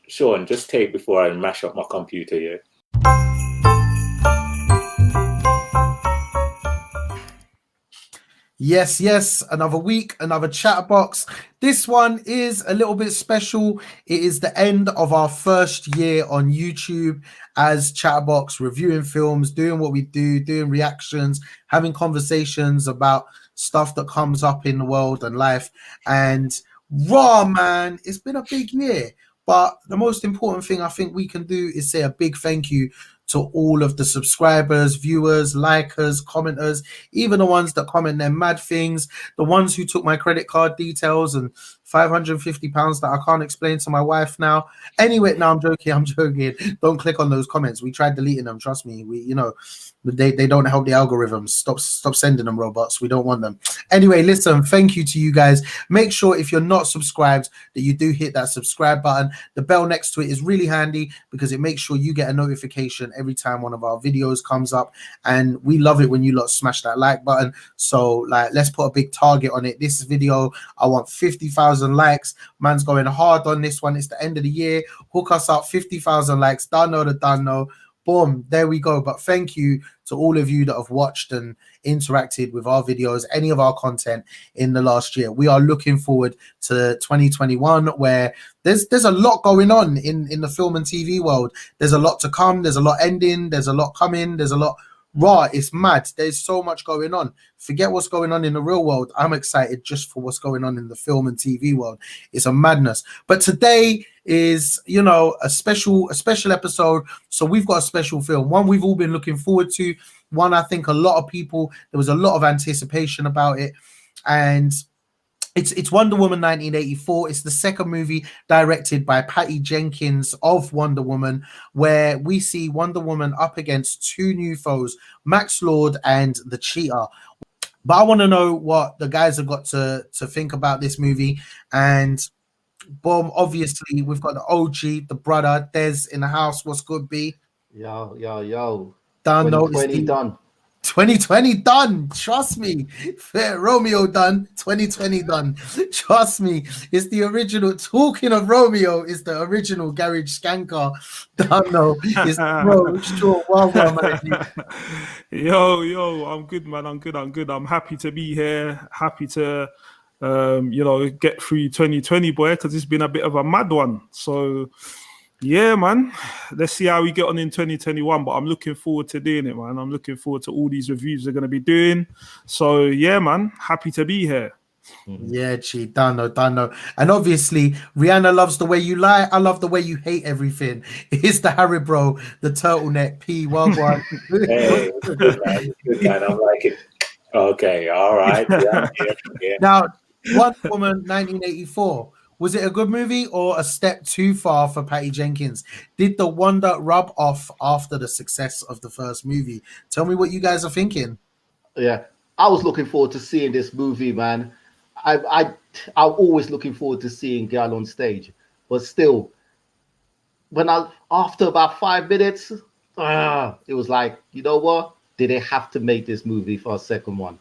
Sean, just take before I mash up my computer here. Yes, another week, another Chatterbox. This one is a little bit special. It is the end of our first year on YouTube as Chatterbox, reviewing films, doing what we do, doing reactions, having conversations about stuff that comes up in the world and life. And raw, man, it's been a big year. But the most important thing I think we can do is say a big thank you to all of the subscribers, viewers, likers, commenters, even the ones that comment their mad things, the ones who took my credit card details and £550 that I can't explain to my wife now. Anyway, no, I'm joking. Don't click on those comments. We tried deleting them. Trust me. They don't help the algorithms. Stop sending them, robots. We don't want them. Anyway, listen, thank you to you guys. Make sure if you're not subscribed that you do hit that subscribe button. The bell next to it is really handy because it makes sure you get a notification every time one of our videos comes up, and we love it when you lot smash that like button. So let's put a big target on it. This video, I want 50,000 likes. Man's going hard on this one. It's the end of the year. Hook us up, 50,000 likes. Done know. Boom, there we go. But thank you to all of you that have watched and interacted with our videos, any of our content in the last year. We are looking forward to 2021, where there's a lot going on in the film and TV world. There's a lot to come. There's a lot ending. There's a lot coming. There's a lot raw. It's mad. There's so much going on. Forget what's going on in the real world. I'm excited just for what's going on in the film and TV world. It's a madness. But today is, a special episode. So we've got a special film, one we've all been looking forward to, one I think a lot of people, there was a lot of anticipation about it, and it's Wonder Woman 1984. It's the second movie directed by Patty Jenkins of Wonder Woman, where we see Wonder Woman up against two new foes, Max Lord and the Cheetah. But I want to know what the guys have got to think about this movie. And boom, obviously we've got the OG, the brother Des in the house. What's good, B? Yo. Done. 2020 done. 2020 done. Trust me. Fair Romeo done. 2020 done. Trust me. It's the original. Talking of Romeo, is the original garage skanker. Done. No, it's bro. Sure. Wow, man. Yo. I'm good, man. I'm good. I'm happy to be here. Happy to get through 2020, boy, because it's been a bit of a mad one. So yeah, man, let's see how we get on in 2021, but I'm looking forward to doing it, man. I'm looking forward to all these reviews they're going to be doing. So yeah, man, happy to be here. Yeah, Chi, done. And obviously, Rihanna loves the way you lie. I love the way you hate everything. It's the Harry Bro, the turtleneck P. Well, hey, good man. I'm like it. Okay, all right. Yeah. Now, Wonder Woman 1984. Was it a good movie or a step too far for Patty Jenkins? Did the wonder rub off after the success of the first movie? Tell me what you guys are thinking. Yeah, I was looking forward to seeing this movie, man. I'm always looking forward to seeing Gal on stage, but still, after about 5 minutes, it was like, you know what? Did they have to make this movie for a second one?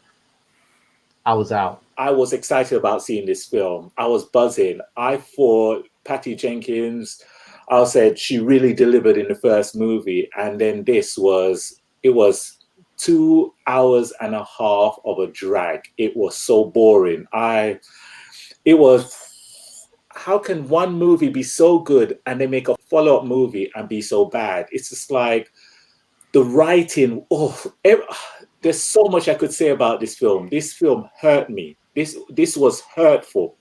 I was out. I was excited about seeing this film. I was buzzing. I thought Patty Jenkins, I said she really delivered in the first movie, and then it was 2 hours and a half of a drag. It was so boring. How can one movie be so good and they make a follow-up movie and be so bad? It's just like the writing. There's so much I could say about this film. This film hurt me. This was hurtful.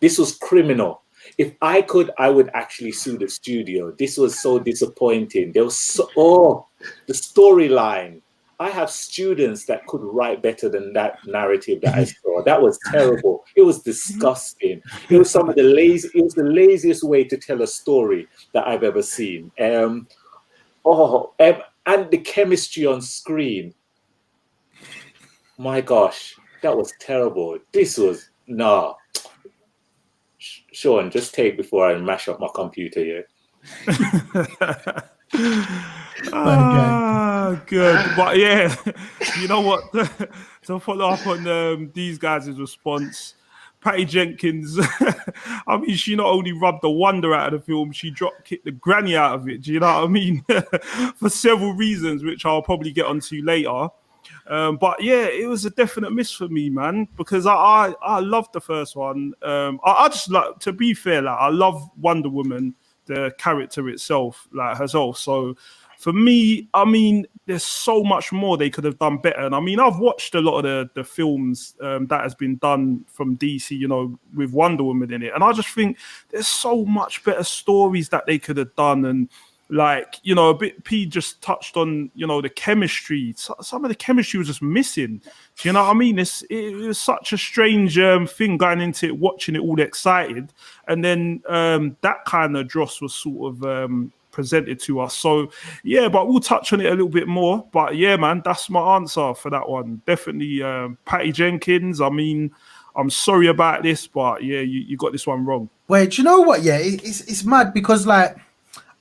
This was criminal. If I could, I would actually sue the studio. This was so disappointing. There was the storyline. I have students that could write better than that narrative that I saw. That was terrible. It was disgusting. It was the laziest way to tell a story that I've ever seen. And the chemistry on screen. My gosh, that was terrible. This was Sean, just take before I mash up my computer here. Good. But yeah, you know what? To follow up on these guys' response, Patty Jenkins, I mean, she not only rubbed the wonder out of the film, she drop kicked the granny out of it. Do you know what I mean? For several reasons, which I'll probably get onto later. But yeah, it was a definite miss for me, man, because I loved the first one. I just like, to be fair, like I love Wonder Woman, the character itself, like herself. So for me, I mean, there's so much more they could have done better. And I mean, I've watched a lot of the films that has been done from DC, you know, with Wonder Woman in it. And I just think there's so much better stories that they could have done. And like, you know, a bit P just touched on, you know, the chemistry. Some of the chemistry was just missing. Do you know what I mean? It was such a strange thing going into it, watching it all excited. And then that kind of dross was sort of presented to us. So yeah, but we'll touch on it a little bit more. But yeah, man, that's my answer for that one. Definitely Patty Jenkins. I mean, I'm sorry about this, but yeah, you got this one wrong. Wait, do you know what? Yeah, it's mad because like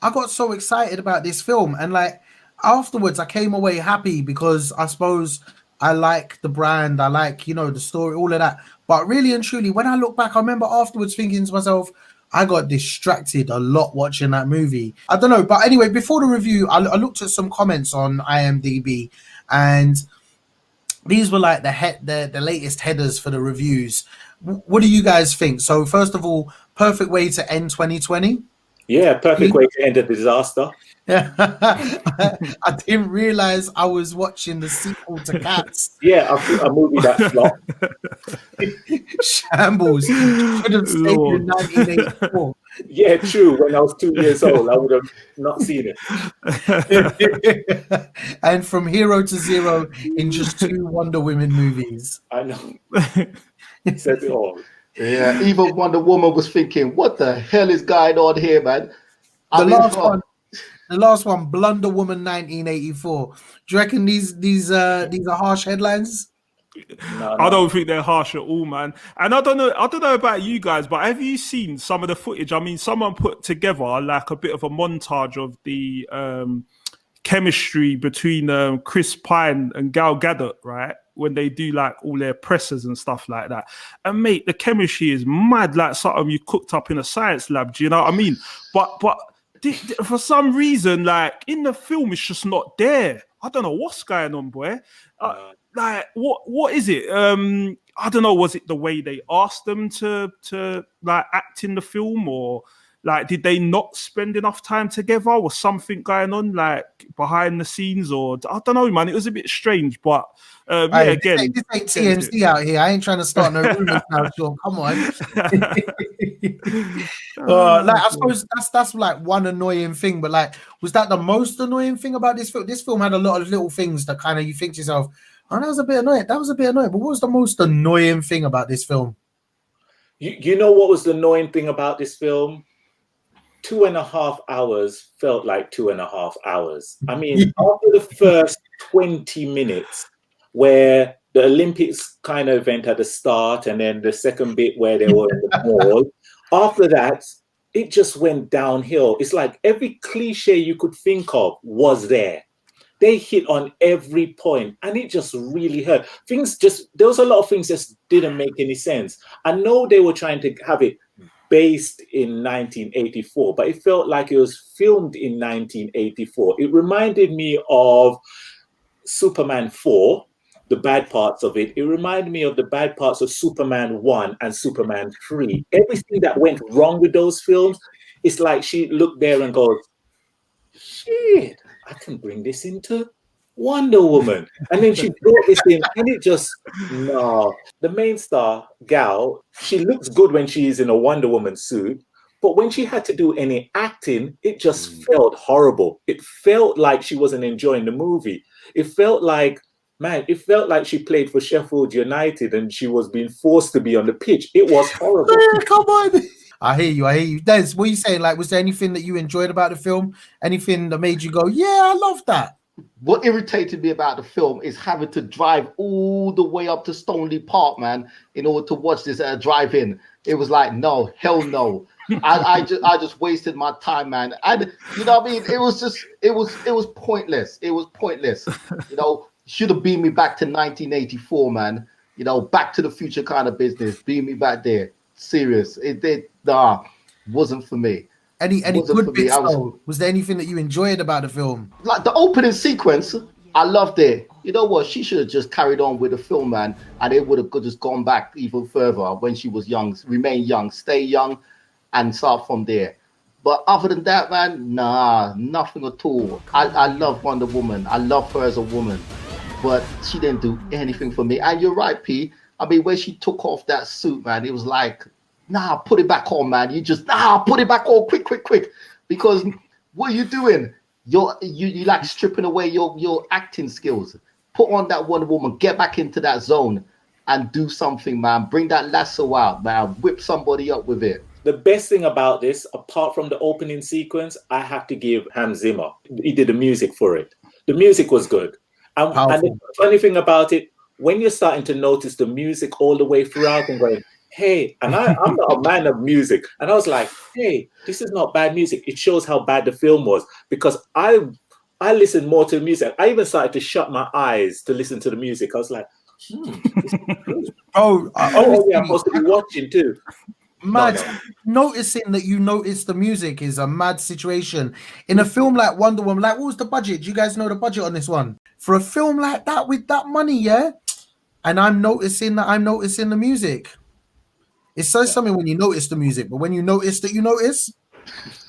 I got so excited about this film, and like afterwards I came away happy because I suppose I like the brand, I like, you know, the story, all of that. But really and truly, when I look back, I remember afterwards thinking to myself, I got distracted a lot watching that movie. I don't know, but anyway, before the review, I looked at some comments on IMDb, and these were like the latest headers for the reviews. What do you guys think? So first of all, perfect way to end 2020. Yeah, perfect way to end a disaster. I didn't realize I was watching the sequel to Cats. Yeah, a movie that flopped. Shambles. Should have stayed in 1984. Yeah, true. When I was 2 years old, I would have not seen it. And from hero to zero in just 2 Wonder Women movies. I know. Says it all. Yeah, even Wonder Woman was thinking, what the hell is going on here, man? The last one, Blunder Woman 1984. Do you reckon these are harsh headlines? No. I don't think they're harsh at all, man. And I don't know about you guys, but have you seen some of the footage? I mean, someone put together like a bit of a montage of the chemistry between Chris Pine and Gal Gadot, right? When they do like all their presses and stuff like that. And mate, the chemistry is mad, like something you cooked up in a science lab. Do you know what I mean? But for some reason, like in the film, it's just not there. I don't know what's going on, boy. Like what is it? I don't know. Was it the way they asked them to like act in the film, or like did they not spend enough time together? Was something going on like behind the scenes, or I don't know, man. It was a bit strange, but yeah, again, this ain't TMC out here. I ain't trying to start no rumors now, Sean. Come on. Like I suppose that's like one annoying thing, but like, was that the most annoying thing about this film? This film had a lot of little things that kind of you think to yourself, oh, that was a bit annoying. That was a bit annoying. But what was the most annoying thing about this film? You know what was the annoying thing about this film? 2.5 hours felt like 2.5 hours. I mean, after the first 20 minutes, where the Olympics kind of event at the start, and then the second bit where they were in the mall, after that, it just went downhill. It's like every cliche you could think of was there. They hit on every point, and it just really hurt. There was a lot of things just didn't make any sense. I know they were trying to have it based in 1984, but it felt like it was filmed in 1984. It reminded me of Superman 4, the bad parts of it. It reminded me of the bad parts of Superman 1 and Superman 3. Everything that went wrong with those films, it's like she looked there and goes, shit, I can bring this into Wonder Woman. And then she brought this in, and it just, no. The main star, Gal, she looks good when she's in a Wonder Woman suit, but when she had to do any acting, it just felt horrible. It felt like she wasn't enjoying the movie. It felt like she played for Sheffield United and she was being forced to be on the pitch. It was horrible. Come on. I hear you. Des, what are you saying? Like, was there anything that you enjoyed about the film? Anything that made you go, yeah, I love that? What irritated me about the film is having to drive all the way up to Stoneleigh Park, man, in order to watch this at a drive-in. It was like, no, hell no. I just wasted my time, man. And you know what I mean? It was pointless. It was pointless. You know, should have beamed me back to 1984, man. You know, Back to the Future kind of business. Beam me back there. Serious. It did. Wasn't for me. Any Wasn't for good me. bits though? Was there anything that you enjoyed about the film? Like the opening sequence, I loved it. You know what? She should have just carried on with the film, man, and it would have just gone back even further when she was young. Remain young, stay young, and start from there. But other than that, man, nah, nothing at all. I love Wonder Woman. I love her as a woman, but she didn't do anything for me. And you're right, P. I mean, when she took off that suit, man, it was like, nah, put it back on, man. You just put it back on, quick, because what are you doing? You like stripping away your acting skills. Put on that Wonder Woman, get back into that zone, and do something, man. Bring that lasso out, man. Whip somebody up with it. The best thing about this, apart from the opening sequence, I have to give Hans Zimmer. He did the music for it. The music was good. And the funny thing about it, when you're starting to notice the music all the way throughout and going, hey, and I'm not a man of music. And I was like, hey, this is not bad music. It shows how bad the film was, because I listened more to the music. I even started to shut my eyes to listen to the music. I was like, this is good. Oh, yeah, I'm supposed to be watching too. Mad. Noticing that you notice the music is a mad situation. In a film like Wonder Woman, like, what was the budget? Do you guys know the budget on this one? For a film like that with that money, yeah? And I'm noticing the music. It's so something when you notice the music, but when you notice that you notice,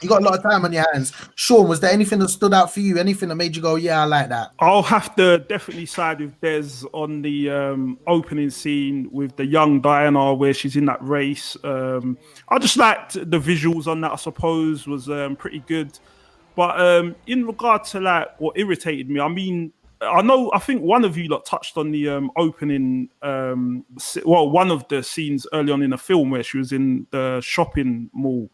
you got a lot of time on your hands. Sean, was there anything that stood out for you? Anything that made you go, yeah, I like that? I'll have to definitely side with Des on the opening scene with the young Diana where she's in that race. I just liked the visuals on that, I suppose, was pretty good. But in regard to like what irritated me, I mean, I think one of you lot touched on the opening, one of the scenes early on in the film where she was in the shopping mall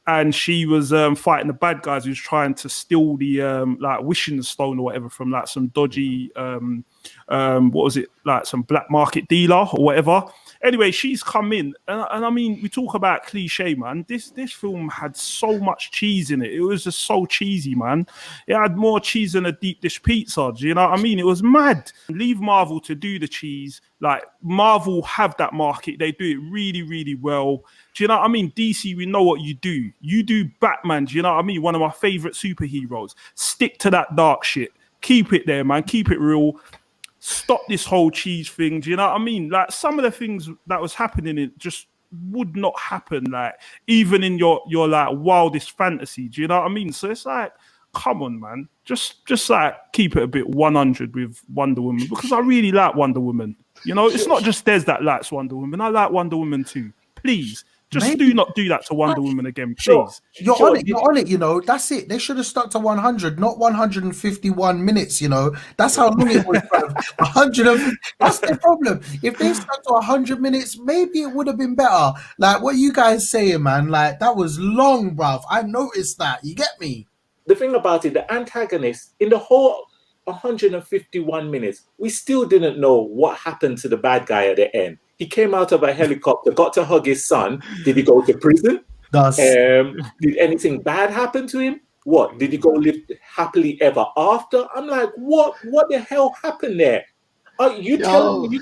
and she was fighting the bad guys who was trying to steal the like wishing stone or whatever from like some dodgy, what was it, like some black market dealer or whatever. Anyway, she's come in, and I mean, we talk about cliche, man. This film had so much cheese in it. It was just so cheesy, man. It had more cheese than a deep dish pizza. Do you know what I mean? It was mad. Leave Marvel to do the cheese. Like, Marvel have that market. They do it really, really well. Do you know what I mean? DC, we know what you do. You do Batman. Do you know what I mean? One of my favorite superheroes. Stick to that dark shit. Keep it there, man. Keep it real. Stop this whole cheese thing. Do you know what I mean? Like, some of the things that was happening, it just would not happen. Like, even in your like wildest fantasy. Do you know what I mean? So it's like, come on, man. Just like keep it a bit 100 with Wonder Woman, because I really like Wonder Woman. You know, it's not just Des that likes Wonder Woman. I like Wonder Woman too. Please. Just do not do that to Wonder Woman again, please. You're on it, you know. That's it. They should have stuck to 100, not 151 minutes, you know. That's how long it was, bruv. 100. That's the problem. If they stuck to 100 minutes, maybe it would have been better. Like, what you guys saying, man? Like, that was long, bruv. I noticed that. You get me? The thing about it, the antagonist, in the whole 151 minutes, we still didn't know what happened to the bad guy at the end. He came out of a helicopter, got to hug his son. Did he go to prison? Did anything bad happen to him? What? Did he go live happily ever after? I'm like, what the hell happened there? Are you telling me?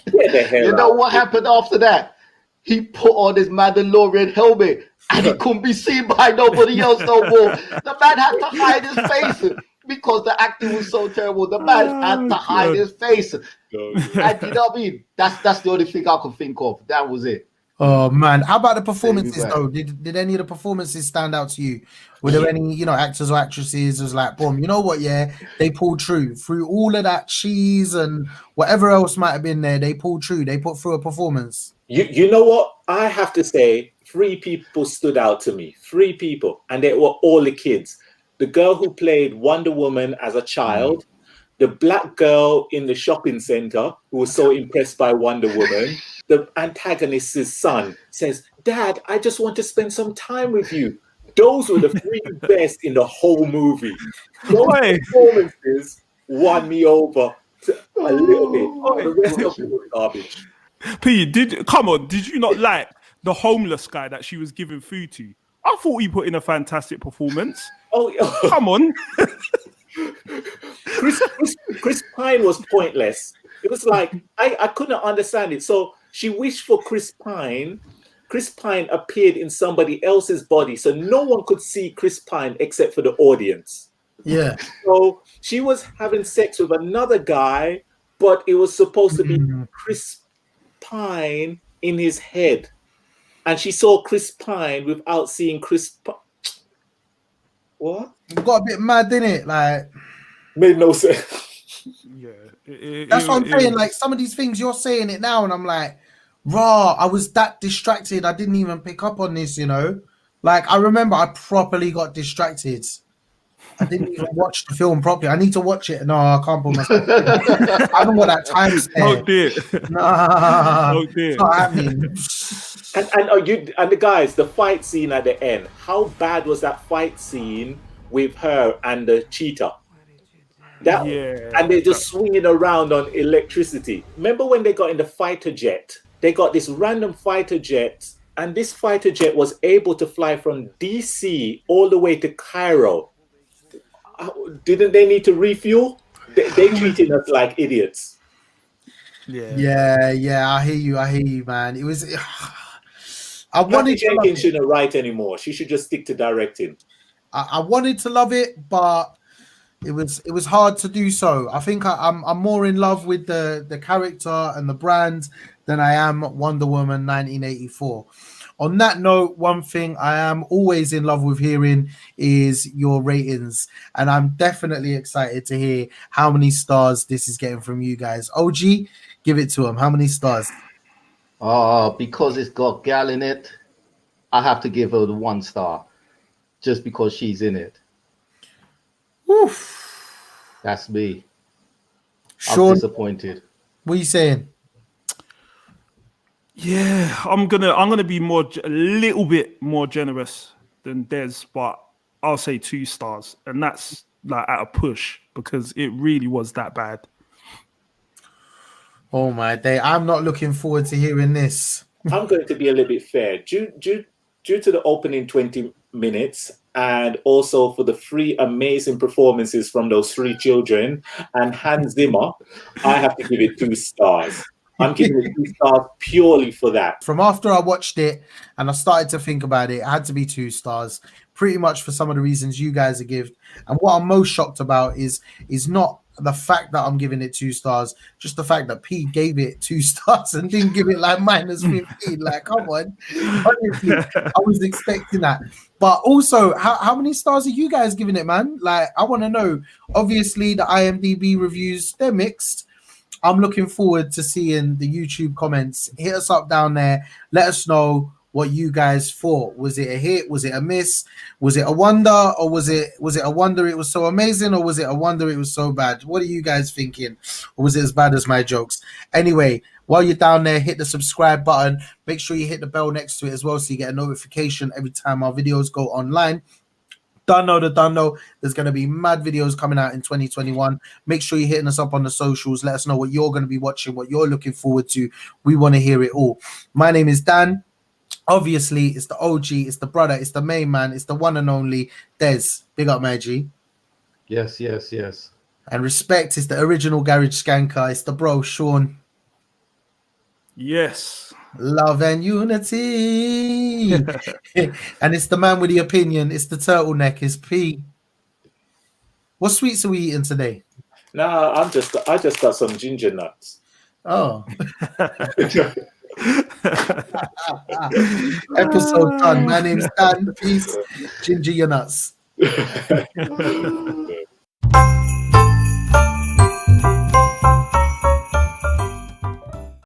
Get the hell You know out. what happened after that? He put on his Mandalorian helmet and he couldn't be seen by nobody else no more. The man had to hide his face because the acting was so terrible. The man had to hide his face. And you know what I mean? That's the only thing I could think of. That was it. Oh man, how about the performances though? Did any of the performances stand out to you? Were there any, you know, actors or actresses was like, boom, you know what? Yeah, they pulled through all of that cheese and whatever else might have been there. They pulled through. They put through a performance. You know what? I have to say, 3 people stood out to me. 3 people, and they were all the kids. The girl who played Wonder Woman as a child, the black girl in the shopping center who was so impressed by Wonder Woman. The antagonist's son says, "Dad, I just want to spend some time with you." Those were the 3 best in the whole movie. Those performances won me over a little bit. The rest of it was garbage. P, did you not like the homeless guy that she was giving food to? I thought he put in a fantastic performance. Oh, come on. Chris Pine was pointless. It was like I couldn't understand it. So she wished for Chris Pine. Chris Pine appeared in somebody else's body, so no one could see Chris Pine except for the audience. Yeah. So she was having sex with another guy, but it was supposed to be Mm. Chris Pine in his head. And she saw Chris Pine without seeing What? It got a bit mad, didn't it? Like, Made no sense. Yeah, that's what I'm saying. Like, some of these things you're saying it now, and I'm like, raw. I was that distracted. I didn't even pick up on this. You know, like I remember I properly got distracted. I didn't even watch the film properly. I need to watch it. No, I can't put myself. I don't want that time spare. Oh dear. Nah, Oh dear. it's not happening. And the guys, the fight scene at the end. How bad was that fight scene with her and the cheetah? And they're just swinging around on electricity. Remember when they got in the fighter jet? They got this random fighter jet, and this fighter jet was able to fly from DC all the way to Cairo. Didn't they need to refuel? They treated us like idiots. Yeah. I hear you, man. It was. I Patty wanted to love Jenkins it. shouldn't write anymore. She should just stick to directing. I wanted to love it, but it was hard to do so. I think I'm more in love with the character and the brand than I am Wonder Woman 1984. On that note, one thing I am always in love with hearing is your ratings, and I'm definitely excited to hear how many stars this is getting from you guys. OG, give it to him. How many stars? Because it's got Gal in it, I have to give her the 1 star, just because she's in it. Oof. That's me. I'm Sean, disappointed. what are you saying? Yeah, I'm gonna be a little bit more generous than Des, but I'll say 2 stars, and that's like at a push because it really was that bad. Oh my day! I'm not looking forward to hearing this. I'm going to be a little bit fair. Due to the opening 20 minutes, and also for the 3 amazing performances from those 3 children and Hans Zimmer, I have to give it 2 stars. I'm giving it 2 stars purely for that. From after I watched it and I started to think about it, it had to be 2 stars, pretty much for some of the reasons you guys have given. And what I'm most shocked about is not the fact that I'm giving it 2 stars, just the fact that P gave it 2 stars and didn't give it like -15. Like, come on. Honestly, I was expecting that. But also, how many stars are you guys giving it, man? Like, I want to know. Obviously, the IMDb reviews, they're mixed. I'm looking forward to seeing the YouTube comments. Hit us up down there. Let us know what you guys thought. Was it a hit? Was it a miss? Was it a wonder? Or was it a wonder it was so amazing? Or was it a wonder it was so bad? What are you guys thinking? Or was it as bad as my jokes? Anyway, while you're down there, hit the subscribe button. Make sure you hit the bell next to it as well so you get a notification every time our videos go online. Don't know. There's going to be mad videos coming out in 2021. Make sure you're hitting us up on the socials. Let us know what you're going to be watching, what you're looking forward to. We want to hear it all. My name is Dan. Obviously, it's the OG, it's the brother, it's the main man, it's the one and only Des. Big up, my G. Yes. And respect is the original garage skanker. It's the bro, Sean. Yes. Love and unity. And it's the man with the opinion. It's the turtleneck. It's P. What sweets are we eating today? Nah, I just got some ginger nuts. Oh. Episode done. My name's Dan. Peace. Ginger your nuts.